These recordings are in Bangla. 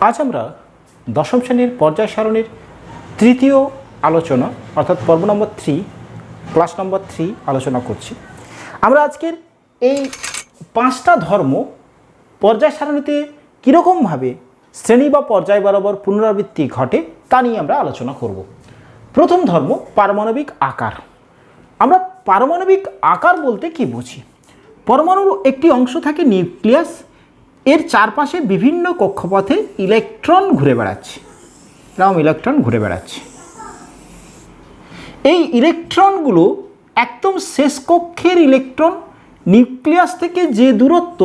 আজ আমরা দশম শ্রেণীর পর্যায় সারণীর তৃতীয় আলোচনা অর্থাৎ পর্ব নম্বর 3 ক্লাস নম্বর 3 আলোচনা করছি। আমরা আজকের এই 5টা ধর্ম পর্যায় সারণীতে কীরকমভাবে শ্রেণী বা পর্যায় বরাবর পুনরাবৃত্তি ঘটে তা নিয়ে আমরা আলোচনা করব। প্রথম ধর্ম পারমাণবিক আকার। আমরা পারমাণবিক আকার বলতে কি বুঝি? পরমাণুর একটি অংশ থাকে নিউক্লিয়াস, এর চারপাশে বিভিন্ন কক্ষপথে ইলেকট্রন ঘুরে বেড়াচ্ছে, এরকম ইলেকট্রন ঘুরে বেড়াচ্ছে। এই ইলেকট্রনগুলো একদম শেষ কক্ষের ইলেকট্রন, নিউক্লিয়াস থেকে যে দূরত্ব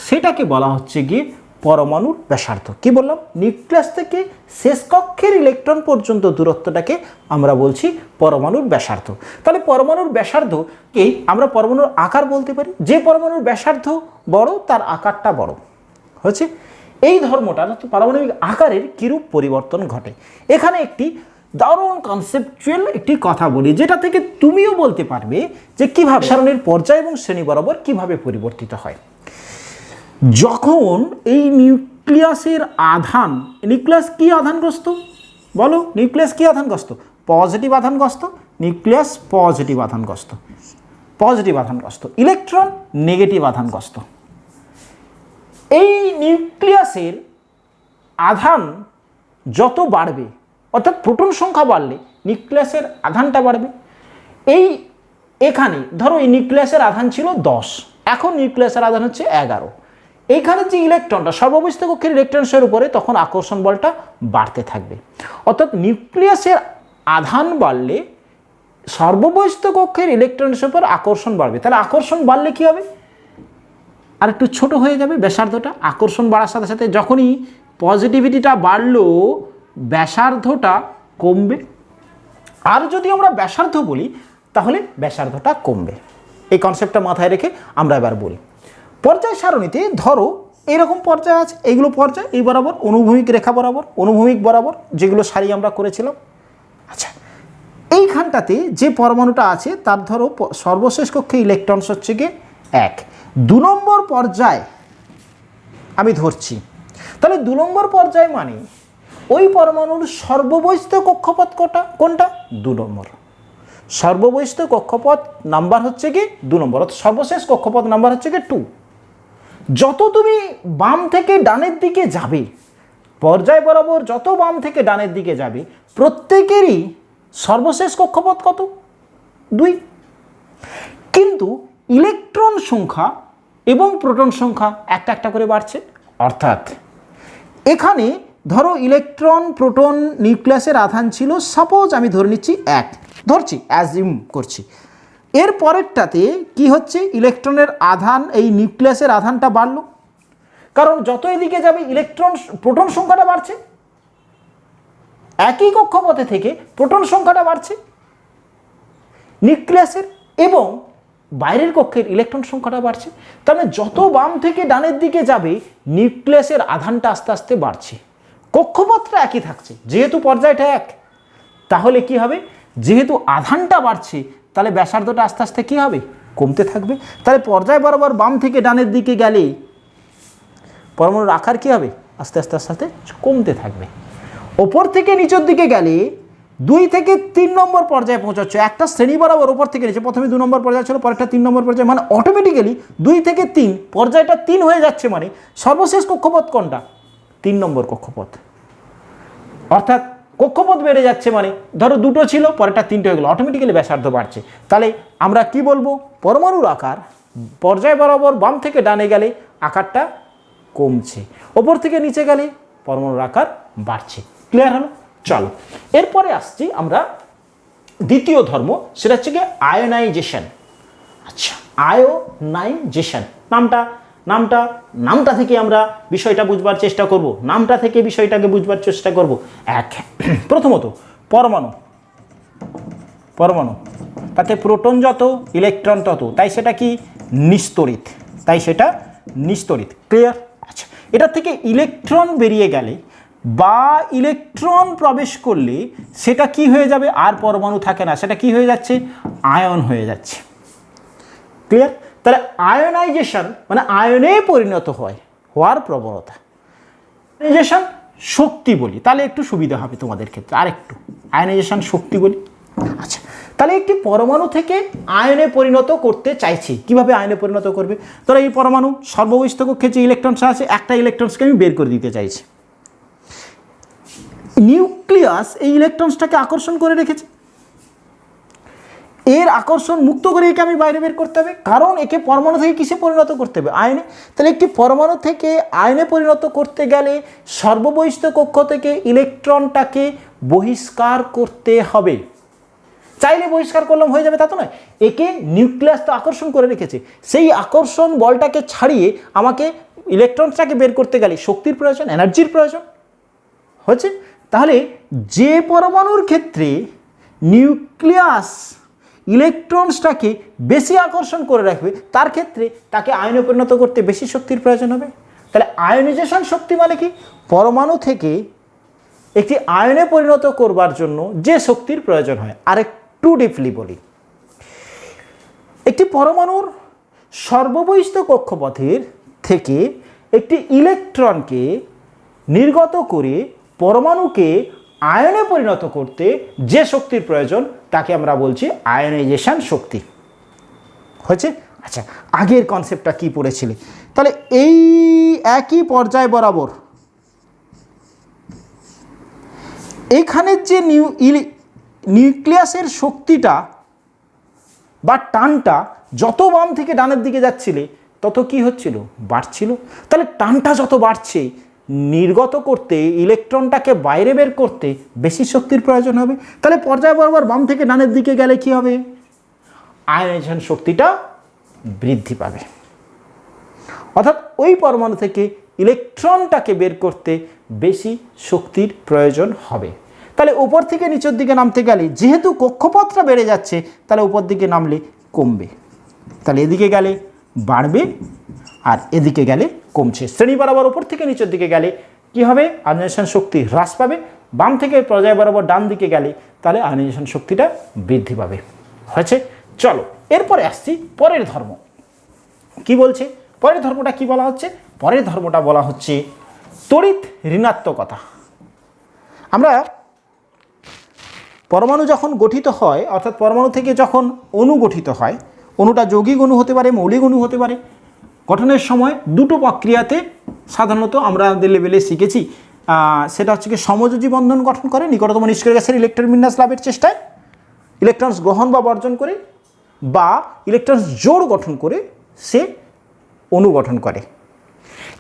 সেটাকে বলা হচ্ছে গিয়ে পরমাণুর ব্যাসার্ধ। কি বললাম? নিউক্লিয়াস থেকে শেষ কক্ষের ইলেকট্রন পর্যন্ত দূরত্বটাকে আমরা বলছি পরমাণুর ব্যাসার্ধ। তাহলে পরমাণুর ব্যাসার্ধকেই আমরা পরমাণুর আকার বলতে পারি। যে পরমাণুর ব্যাসার্ধ বড় তার আকারটা বড় হচ্ছে। এই ধর্মটা পারমাণবিক আকারের কিরূপ পরিবর্তন ঘটে, এখানে একটি দারুণ কনসেপচুয়াল একটি কথা বলি, যেটা থেকে তুমিও বলতে পারবে যে কীভাবে সারণীর পর্যায় এবং শ্রেণী বরাবর কিভাবে পরিবর্তিত হয়। যখন এই নিউক্লিয়াসের আধান, নিউক্লিয়াস কি আধানগ্রস্ত বলো? নিউক্লিয়াস কি আধানগ্রস্ত? পজিটিভ আধানগ্রস্ত। নিউক্লিয়াস পজিটিভ আধানগ্রস্ত, পজিটিভ আধানগ্রস্ত। ইলেকট্রন নেগেটিভ আধানগ্রস্ত। এই নিউক্লিয়াসের আধান যত বাড়বে, অর্থাৎ প্রোটন সংখ্যা বাড়লে নিউক্লিয়াসের আধানটা বাড়বে। এখানে ধরো এই নিউক্লিয়াসের আধান ছিল 10, এখন নিউক্লিয়াসের আধান হচ্ছে 11। এইখানে যে ইলেকট্রনটা সর্ববহিস্থ কক্ষের ইলেকট্রনের উপরে, তখন আকর্ষণ বলটা বাড়তে থাকবে। অর্থাৎ নিউক্লিয়াসের আধান বাড়লে সর্ববহিস্থ কক্ষের ইলেকট্রনের উপর আকর্ষণ বাড়বে। তাহলে আকর্ষণ বাড়লে কি হবে? আর একটু ছোট হয়ে যাবে ব্যাসার্ধটা। আকর্ষণ বাড়ার সাথে সাথে যখনই পজিটিভিটিটা বাড়লো ব্যাসার্ধটা কমবে। আর যদি আমরা ব্যাসার্ধ বলি তাহলে ব্যাসার্ধটা কমবে। এই কনসেপ্টটা মাথায় রেখে আমরা এবার বলি। পর্যায় সারণীতে ধরো এরকম পর্যায় আছে, এইগুলো পর্যায়, এই বরাবর অনুভূমিক রেখা বরাবর, অনুভূমিক বরাবর যেগুলো সারি আমরা করেছিলাম। আচ্ছা, এইখানটাতে যে পরমাণুটা আছে তার ধরো সর্বশেষ কক্ষে ইলেকট্রন হচ্ছে গিয়ে 1। 2 নম্বর পর্যায় আমি ধরছি। তাহলে 2 নম্বর পর্যায় মানে ওই পরমাণুর সর্ববহিস্থ কক্ষপথ কোনটা? 2 নম্বর। সর্ববহিস্থ কক্ষপথ নাম্বার হচ্ছে কি 2 নম্বর, অর্থাৎ সর্বশেষ কক্ষপথ নাম্বার হচ্ছে কি 2। যত তুমি বাম থেকে ডানের দিকে যাবে, পর্যায় বরাবর যত বাম থেকে ডানের দিকে যাবে, প্রত্যেকেরই সর্বশেষ কক্ষপথ কত? 2। কিন্তু ইলেকট্রন সংখ্যা এবং প্রোটন সংখ্যা একটা একটা করে বাড়ছে। অর্থাৎ এখানে ধরো ইলেকট্রন প্রোটন নিউক্লিয়াসের আধান ছিল, সাপোজ আমি ধরে নিচ্ছি 1, ধরছি, অ্যাজিউম করছি। এর পরেরটাতে কি হচ্ছে? ইলেকট্রনের আধান, এই নিউক্লিয়াসের আধানটা বাড়লো, কারণ যত এদিকে যাবে ইলেকট্রন প্রোটন সংখ্যাটা বাড়ছে। একই কক্ষপথে থেকে প্রোটন সংখ্যাটা বাড়ছে নিউক্লিয়াসের, এবং বাইরের কক্ষের ইলেকট্রন সংখ্যাটা বাড়ছে। তাহলে যত বাম থেকে ডানের দিকে যাবে নিউক্লিয়াসের আধানটা আস্তে আস্তে বাড়ছে, কক্ষপথটা একই থাকছে। যেহেতু পর্যায়টা 1, তাহলে কি হবে? যেহেতু আধানটা বাড়ছে তাহলে ব্যাসার্ধটা আস্তে আস্তে কি হবে? কমতে থাকবে। তাহলে পর্যায় বরাবর বাম থেকে ডানের দিকে গেলে পরমাণুর আকার কি হবে? আস্তে আস্তে আস্তে আস্তে কমতে থাকবে। ওপর থেকে নিচের দিকে গেলে 2 থেকে 3 নম্বর পর্যায়ে পৌঁছাচ্ছে। একটা শ্রেণী বরাবর ওপর থেকে নিচে, প্রথমে 2 নম্বর পর্যায়ে ছিল, পরেরটা 3 নম্বর পর্যায়ে, মানে অটোমেটিক্যালি 2 থেকে 3 পর্যায়টা 3 হয়ে যাচ্ছে। মানে সর্বশেষ কক্ষপথ কোনটা? 3 নম্বর কক্ষপথ। অর্থাৎ কক্ষপথ বেড়ে যাচ্ছে, মানে ধরো 2টো ছিল, পরেরটা 3টে হয়ে গেল, অটোমেটিক্যালি ব্যাসার্ধ বাড়ছে। তাহলে আমরা কি বলবো? পরমাণুর আকার পর্যায় বরাবর বাম থেকে ডানে গেলে আকারটা কমছে, ওপর থেকে নিচে গেলে পরমাণুর আকার বাড়ছে। ক্লিয়ার হলো? চলো এরপরে আসছি আমরা দ্বিতীয় ধর্ম, সেটা হচ্ছে কি আয়োনাইজেশন। আচ্ছা, আয়োনাইজেশন নামটা থেকে আমরা বিষয়টা বুঝবার চেষ্টা করব। নামটা থেকে বিষয়টাকে বুঝবার চেষ্টা করব। প্রথমত পরমাণু, তাতে প্রোটন যত ইলেকট্রন তত, তাই সেটা কি? নিস্তড়িত। ক্লিয়ার? আচ্ছা, এটা থেকে ইলেকট্রন বেরিয়ে গেলে বা ইলেকট্রন প্রবেশ করলে সেটা কি হয়ে যাবে? আর পরমাণু থাকে না, সেটা কি হয়ে যাচ্ছে? আয়ন হয়ে যাচ্ছে। ক্লিয়ার? তাহলে আয়োনাইজেশন মানে আয়নে পরিণত হওয়ার প্রবণতা। আয়োনাইজেশন শক্তি বলি তাহলে একটু সুবিধা হবে তোমাদের ক্ষেত্রে, আরেকটু আয়নাইজেশন শক্তি বলি। আচ্ছা, তাহলে একটি পরমাণু থেকে আয়নে পরিণত করতে চাইছি, কিভাবে আয়নে পরিণত করবে? ধরো এই পরমাণু সর্ববহিস্থ কক্ষে যে ইলেকট্রনস আছে, একটা ইলেকট্রনসকে আমি বের করে দিতে চাইছি। নিউক্লিয়াস এই ইলেকট্রনসটাকে আকর্ষণ করে রেখেছে, এর আকর্ষণ মুক্ত করে একে আমি বাইরে বের করতে হবে, কারণ একে পরমাণু থেকে কিসে পরিণত করতে হবে? আয়নে। তাহলে একটি পরমাণু থেকে আয়নে পরিণত করতে গেলে সর্ববহিস্থ কক্ষ থেকে ইলেকট্রনটাকে বহিষ্কার করতে হবে। চাইলে বহিষ্কার করলাম হয়ে যাবে তা তো নয়, একে নিউক্লিয়াস তো আকর্ষণ করে রেখেছে, সেই আকর্ষণ বলটাকে ছাড়িয়ে আমাকে ইলেকট্রনটাকে বের করতে গেলে শক্তির প্রয়োজন, এনার্জির প্রয়োজন হচ্ছে। তাহলে যে পরমাণুর ক্ষেত্রে নিউক্লিয়াস ইলেকট্রনসটাকে বেশি আকর্ষণ করে রাখবে তার ক্ষেত্রে তাকে আয়নে পরিণত করতে বেশি শক্তির প্রয়োজন হবে। তাহলে আয়নাইজেশন শক্তি মানে কি? পরমাণু থেকে একটি আয়নে পরিণত করবার জন্য যে শক্তির প্রয়োজন হয়। আরেকটু ডিপলি বলি, একটি পরমাণুর সর্ববহিস্থ কক্ষপথের থেকে একটি ইলেকট্রনকে নির্গত করে পরমাণুকে আয়নে পরিণত করতে যে শক্তির প্রয়োজন তাকে আমরা বলছি আয়নাইজেশন শক্তি। হয়েছে? আচ্ছা, আগের কনসেপ্টটা কি পড়েছিলে? তাহলে এই একই পর্যায় বরাবর এইখানের যে নিউক্লিয়াসের শক্তিটা বা টানটা যত বাম থেকে ডানের দিকে যাচ্ছিলে তত কি হচ্ছিল? বাড়ছিল। তাহলে টানটা যত বাড়ছে নির্গত করতে ইলেকট্রনটাকে বাইরে বের করতে বেশি শক্তির প্রয়োজন হবে। তাহলে পর্যায় বরাবর বাম থেকে ডানের দিকে গেলে কি হবে? আয়নাইজেশন শক্তিটা বৃদ্ধি পাবে, অর্থাৎ ওই পরমাণু থেকে ইলেকট্রনটাকে বের করতে বেশি শক্তির প্রয়োজন হবে। তাহলে উপর থেকে নিচের দিকে নামতে গেলে যেহেতু কক্ষপথটা বেড়ে যাচ্ছে তাহলে উপর দিকে নামলে কমবে, তাহলে এদিকে গেলে বাড়বে আর এদিকে গেলে কমছে। শ্রেণী বরাবর উপর থেকে নিচের দিকে গেলে কি হবে? আয়নাইজেশন শক্তি হ্রাস পাবে। বাম থেকে পর্যায় বরাবর ডান দিকে গেলে তাহলে আয়নাইজেশন শক্তিটা বৃদ্ধি পাবে। হয়েছে? চলো এরপরে আসছি পরের ধর্ম কি বলছে। পরের ধর্মটা কি বলা হচ্ছে? পরের ধর্মটা বলা হচ্ছে তড়িৎ ঋণাত্মকতা। আমরা পরমাণু যখন গঠিত হয়, অর্থাৎ পরমাণু থেকে যখন অণু গঠিত হয়, অণুটা যৌগিক অণু হতে পারে, মৌলিক অণু হতে পারে। গঠনের সময় দুটো প্রক্রিয়াতে সাধারণত আমরা আমাদের লেভেলে শিখেছি, সেটা হচ্ছে কি সমযোজী বন্ধন গঠন করে নিকটতম নিষ্ক্রিয় গ্যাসের ইলেকট্রন বিন্যাস লাভের চেষ্টায়, ইলেকট্রনস গ্রহণ বা বর্জন করে, বা ইলেকট্রনস জোড় গঠন করে সে অণু গঠন করে।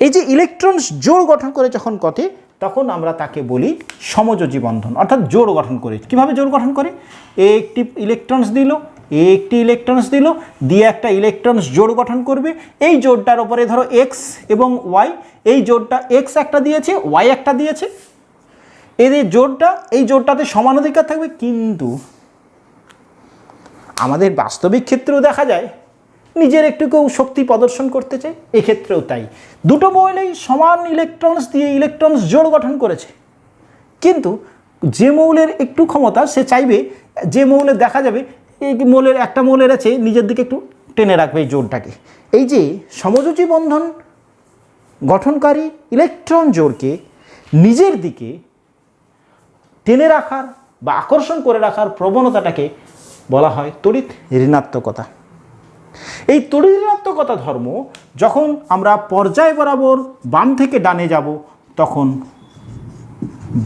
এই যে ইলেকট্রনস জোড় গঠন করে যখন ঘটে তখন আমরা তাকে বলি সমযোজী বন্ধন, অর্থাৎ জোড় গঠন করে। কীভাবে জোড় গঠন করে? একটি ইলেকট্রনস দিল, একটি ইলেকট্রনস দিল, দিয়ে একটা ইলেকট্রনস জোড় গঠন করবে। এই জোড়টার উপরে ধরো এক্স এবং ওয়াই, এই জোড়টা এক্স একটা দিয়েছে, ওয়াই একটা দিয়েছে, এদের জোড়টা এই জোড়টাতে সমান অধিকার থাকবে। কিন্তু আমাদের বাস্তবিক ক্ষেত্রেও দেখা যায় নিজের একটু কেউ শক্তি প্রদর্শন করতে চায়, এক্ষেত্রেও তাই। দুটো মৌলেই সমান ইলেকট্রনস দিয়ে ইলেকট্রনস জোড় গঠন করেছে, কিন্তু যে মৌলের একটু ক্ষমতা সে চাইবে, যে মৌলের দেখা যাবে এই মৌলের একটা মৌলের আছে নিজের দিকে একটু টেনে রাখবে এই জোড়টাকে। এই যে সমযোজী বন্ধন গঠনকারী ইলেকট্রন জোড়কে নিজের দিকে টেনে রাখার বা আকর্ষণ করে রাখার প্রবণতাটাকে বলা হয় তড়িৎ ঋণাত্মকতা। এই তড়িৎ ঋণাত্মকতা ধর্ম যখন আমরা পর্যায় বরাবর বাম থেকে ডানে যাব তখন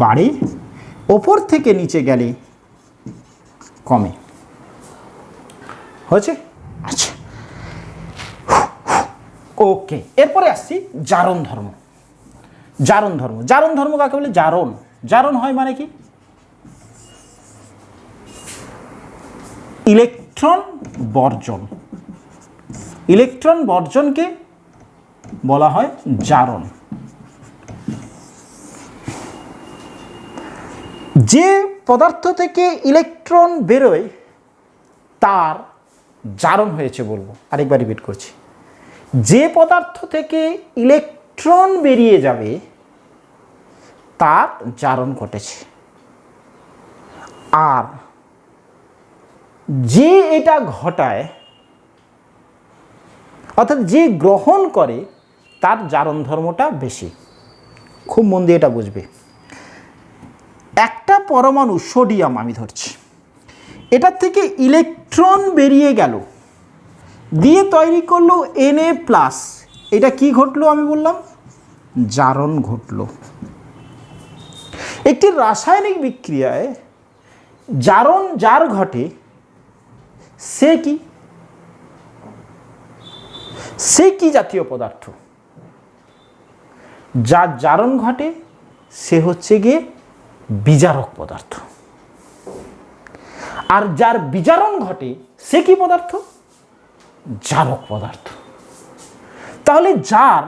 বাড়ে, ওপর থেকে নিচে গেলে কমে। হয়েছে? আচ্ছা, ওকে। এরপরে আসছি জারণ ধর্ম। জারণ ধর্ম, জারণ ধর্ম কাকে বলে? জারণ, জারণ হয় মানে কি? ইলেকট্রন বর্জন, ইলেকট্রন বর্জনকে বলা হয় জারণ। যে পদার্থ থেকে ইলেকট্রন বেরোয় তার জারণ হয়েছে বলবো। আরেকবার রিপিট করছি, যে পদার্থ থেকে ইলেকট্রন বেরিয়ে যাবে তার জারণ ঘটেছে, আর যে এটা ঘটায় অর্থাৎ যে গ্রহণ করে তার জারণ ধর্মটা বেশি। খুব মন দিয়ে এটা বুঝবে। একটা পরমাণু সোডিয়াম আমি ধরছি, এটার থেকে ইলেকট্রন বেরিয়ে গেল, দিয়ে তৈরি করলো Na+, এটা কি ঘটলো আমি বললাম জারণ ঘটলো। একটি রাসায়নিক বিক্রিয়ায় জারণ যার ঘটে সে কি জাতীয় পদার্থ? যার জারণ ঘটে সে হচ্ছে গিয়ে বিজারক পদার্থ। আর যার বিজারণ ঘটে সে কি পদার্থ? জারক পদার্থ। তাহলে যার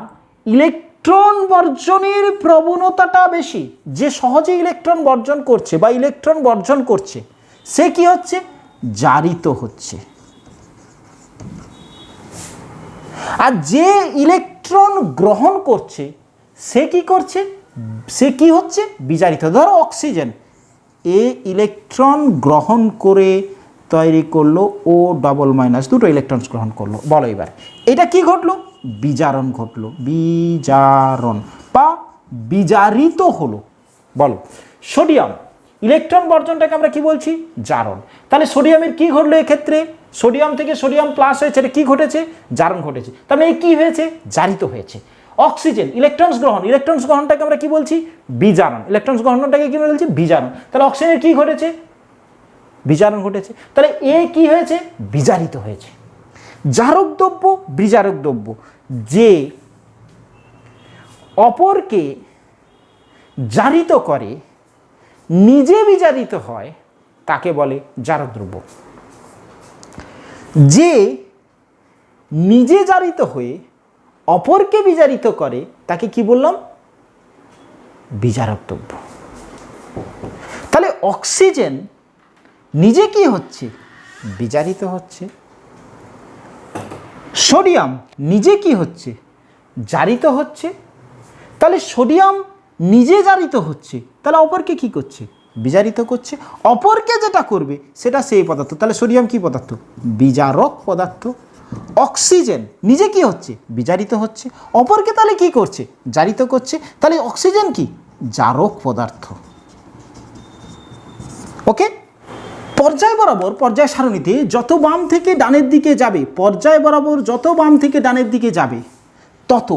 ইলেকট্রন বর্জনের প্রবণতাটা বেশি, যে সহজে ইলেকট্রন বর্জন করছে বা ইলেকট্রন বর্জন করছে, সে কি হচ্ছে? জারিত হচ্ছে। আর যে ইলেকট্রন গ্রহণ করছে সে কি করছে? সে কি হচ্ছে? বিজারিত। ধরো অক্সিজেন, এ ইলেকট্রন গ্রহণ করে তৈরি করলো O⁻⁻, দুটো ইলেকট্রন গ্রহণ করলো। বলো এবার এটা কি ঘটলো? বিজারণ ঘটলো, বিজারণ বা বিজারিত হলো। বলো সোডিয়াম, ইলেকট্রন বর্জনটাকে আমরা কি বলছি? জারণ। তাহলে সোডিয়ামের কি ঘটলো এক্ষেত্রে? সোডিয়াম থেকে সোডিয়াম প্লাস হয়েছে, এটা কি ঘটেছে? জারণ ঘটেছে। তার মানে কি হয়েছে? জারিত হয়েছে। অক্সিজেন ইলেকট্রনস গ্রহণ, ইলেকট্রনস গ্রহণটাকে আমরা কি বলছি? বিজারণ। ইলেকট্রনস গ্রহণটাকে কি বলছি? বিজারণ। তাহলে অক্সিজেনের কি ঘটেছে? বিজারণ ঘটেছে। তাহলে এ কি হয়েছে? বিজারিত হয়েছে। জারক দ্রব্য, বিজারক দ্রব্য, যে অপরকে জারিত করে নিজে বিজারিত হয় তাকে বলে জারক দ্রব্য। যে নিজে জারিত হয়ে অপরকে বিজারিত করে তাকে কি বললাম? বিজারক দ্রব্য। তাহলে অক্সিজেন নিজে কি হচ্ছে? বিজারিত হচ্ছে। সোডিয়াম নিজে কি হচ্ছে? জারিত হচ্ছে। তাহলে সোডিয়াম নিজে জারিত হচ্ছে, তাহলে অপরকে কি করছে? বিজারিত করছে। অপরকে যেটা করবে সেটা সেই পদার্থ। তাহলে সোডিয়াম কি পদার্থ? বিজারক পদার্থ। অক্সিজেন নিজে কি হচ্ছে? বিজারিত হচ্ছে। অপরকে তাহলে কি করছে? জারিত করছে। তাহলে অক্সিজেন কি? জারক পদার্থ। ওকে, পর্যায় বরাবর পর্যায় সারণীতে যত বাম থেকে ডানের দিকে যাবে, পর্যায় বরাবর যত বাম থেকে ডানের দিকে যাবে তত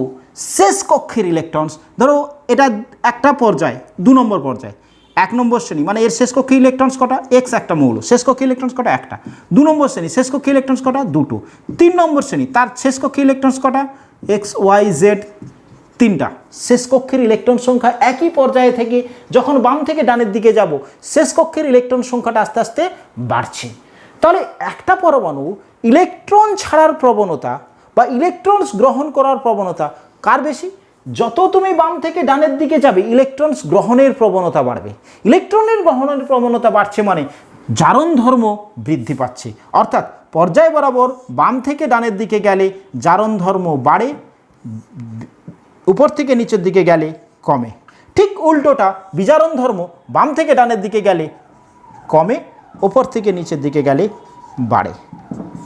শেষ কক্ষের ইলেকট্রনস, ধরো এটা একটা পর্যায়, 2 নম্বর পর্যায়, 1 নম্বর শ্রেণী, মানে এর শেষ কক্ষে ইলেকট্রনস কটা? এক্স একটা মৌল, শেষ কক্ষে ইলেকট্রনস কটা? একটা। 2 নম্বর শ্রেণী শেষ কক্ষে ইলেকট্রনস কটা? দুটো। 3 নম্বর শ্রেণী তার শেষ কক্ষে ইলেকট্রনস কটা? এক্স ওয়াই জেড, 3টা। শেষ কক্ষের ইলেকট্রন সংখ্যা একই পর্যায়ে থেকে যখন বাম থেকে ডানের দিকে যাব শেষ কক্ষের ইলেকট্রন সংখ্যাটা আস্তে আস্তে বাড়ছে। তাহলে একটা পরমাণু ইলেকট্রন ছাড়ার প্রবণতা বা ইলেকট্রনস গ্রহণ করার প্রবণতা কার বেশি? যত তুমি বাম থেকে ডানের দিকে যাবে ইলেকট্রনস গ্রহণের প্রবণতা বাড়বে। ইলেকট্রনের গ্রহণের প্রবণতা বাড়ছে মানে জারণ ধর্ম বৃদ্ধি পাচ্ছে। অর্থাৎ পর্যায় বরাবর বাম থেকে ডানের দিকে গেলে জারণ ধর্ম বাড়ে, উপর থেকে নিচের দিকে গেলে কমে। ঠিক উল্টোটা বিজারণ ধর্ম বাম থেকে ডানের দিকে গেলে কমে, উপর থেকে নিচের দিকে গেলে বাড়ে।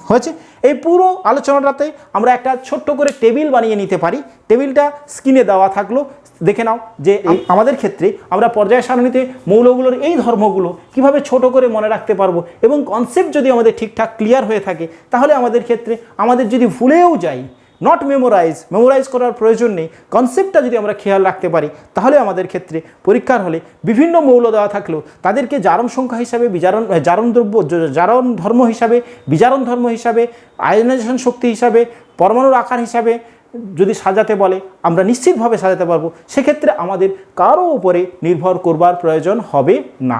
হয়েছে? এই পুরো আলোচনাটাতে আমরা একটা ছোট্ট করে টেবিল বানিয়ে নিতে পারি। টেবিলটা স্ক্রিনে দেওয়া থাকলো, দেখে নাও যে আমাদের ক্ষেত্রে আমরা পর্যায় সারণীতে মৌলগুলোর এই ধর্মগুলো কিভাবে ছোট করে মনে রাখতে পারবো, এবং কনসেপ্ট যদি আমাদের ঠিকঠাক ক্লিয়ার হয়ে থাকে তাহলে আমাদের ক্ষেত্রে আমাদের যদি ভুলেও যাই, নট মেমোরাইজ করার প্রয়োজন নেই, কনসেপ্টটা যদি আমরা খেয়াল রাখতে পারি তাহলে আমাদের ক্ষেত্রে পরীক্ষার হলে বিভিন্ন মৌল দেওয়া থাকলেও তাদেরকে জারণ সংখ্যা হিসাবে, জারণ ধর্ম হিসাবে, বিজারণ ধর্ম হিসাবে, আয়নাইজেশন শক্তি হিসাবে, পরমাণুর আকার হিসাবে যদি সাজাতে বলে আমরা নিশ্চিতভাবে সাজাতে পারবো। সেক্ষেত্রে আমাদের কারো উপরে নির্ভর করবার প্রয়োজন হবে না।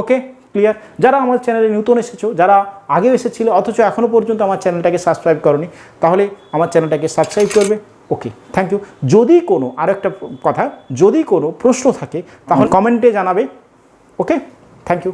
ওকে, ক্লিয়ার? যারা আমার চ্যানেলে নতুন এসেছো, যারা আগেও এসেছিল অথচ এখনও পর্যন্ত আমার চ্যানেলটাকে সাবস্ক্রাইব করনি, তাহলে আমার চ্যানেলটাকে সাবস্ক্রাইব করবে। ওকে, থ্যাংক ইউ। যদি কোনো আরেকটা কথা, যদি কোনো প্রশ্ন থাকে তাহলে কমেন্টে জানাবে। ওকে, থ্যাংক ইউ।